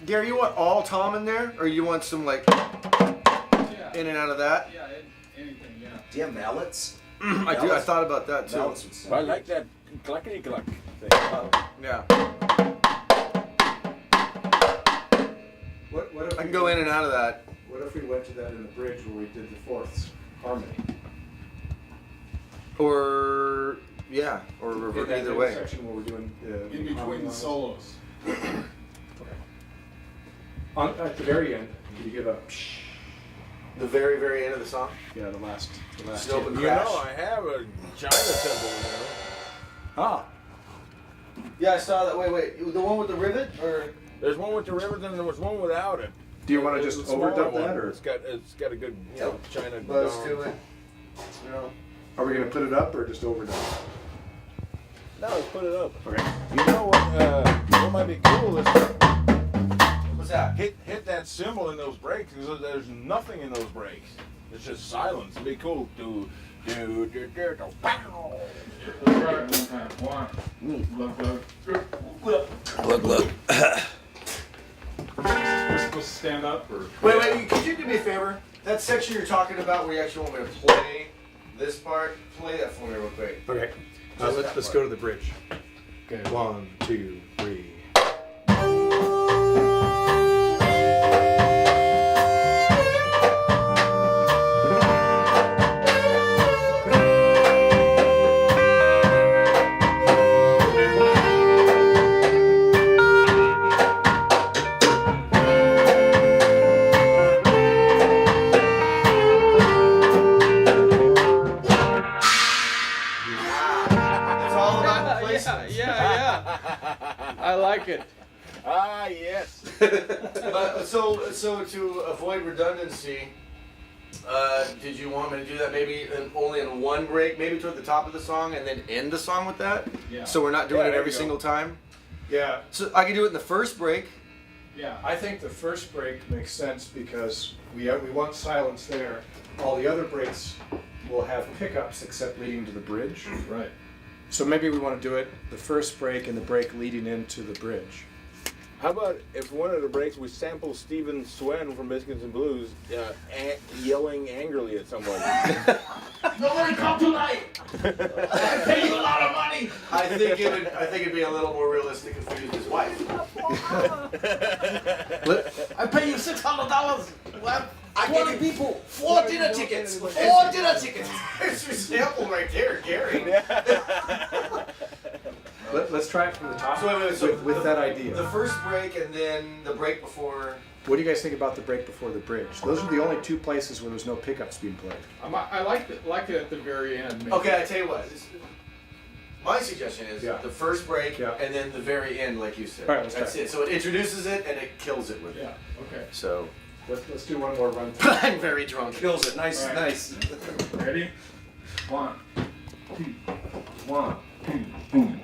Gary, you want all tom in there, or you want some like in and out of that? Yeah, anything, yeah. Do you have mallets? I do. I thought about that too. Mallets would sound I like good. that cluckety cluck thing. Yeah. What if I can go in and out of that. What if we went to that in the bridge where we did the fourths harmony? Or yeah, or In revert that either middle way. section where we're doing In between harmony the lines? solos. At the very end, can you give a psh? The very, very end of the song. Yeah, the last. Snow and You crash. know, I have a China symbol now. Ah, Yeah, I saw that. Wait, the one with the rivet, or There's one with the river, then there was one without it. do you want to It's just a smaller overdub one. that, or It's got a good China. buzz dome. to it? No. are we gonna put it up or just overdub? No, let's put it up. Okay. You know what might be cool is What's that? hit that cymbal in those breaks because there's nothing in those breaks. It's just silence. It'd be cool. Do pow. Let's try it one time. Look. Look. We're supposed to stand up or? Wait, could you do me a favor? That section you're talking about where you actually want me to play this part, play that for me real quick. Okay. Just that Let's part. go to the bridge. Okay. 1, 2, 3. It's all about the placement. Yeah. I like it. Ah, yes. So to avoid redundancy, did you want me to do that maybe only in one break, maybe toward the top of the song, and then end the song with that? Yeah. So we're not doing Yeah, it there every you go. single time. Yeah, So I could do it in the first break. Yeah. I think the first break makes sense because we want silence there. All the other breaks will have pickups except leading to the bridge. Right. So maybe we want to do it the first break and the break leading into the bridge. How about if one of the breaks we sample Stephen Swen from Biscuits and Blues yelling angrily at someone? Nobody come tonight. I pay you a lot of money. I think it'd be a little more realistic if we used his wife. I pay you $600. Well, I 20 people 4 dinner tickets. 4 dinner tickets. There's your sample right there, Gary. Let's try it from the top So wait, with that idea. The first break and then the break before. What do you guys think about the break before the bridge? Those are the only two places where there's no pickups being played. I like it at the very end. Maybe. Okay, I tell you what. My suggestion is Yeah. the first break Yeah. and then the very end, like you said. All right, let's That's try it. it. So it introduces it and it kills it with it. Yeah. Okay. So Let's do one more run through. I'm very drunk. Kills it. Nice, Right. nice. Ready? 1, 2, 1, 2, boom.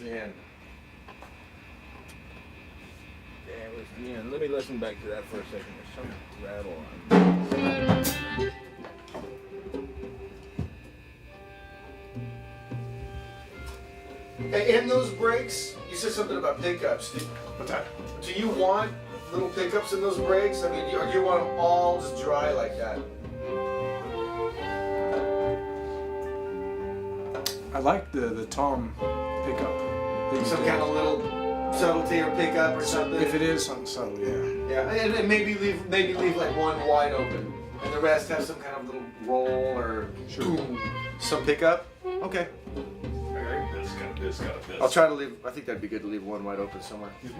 the end. Yeah, it was the end. Let me listen back to that for a second. There's some rattle on. Hey, in those breaks, you said something about pickups. What's that? Do you want little pickups in those breaks? I mean, or do you want them all just dry like that? I like the tom pickup. that you Some did. kind of little subtlety or pickup or something? If it is something subtle, yeah. Yeah, and maybe leave like one wide open, and the rest have some kind of little roll or boom, some pickup. Okay, This got I'll try to leave. I think that'd be good to leave one wide open somewhere. this.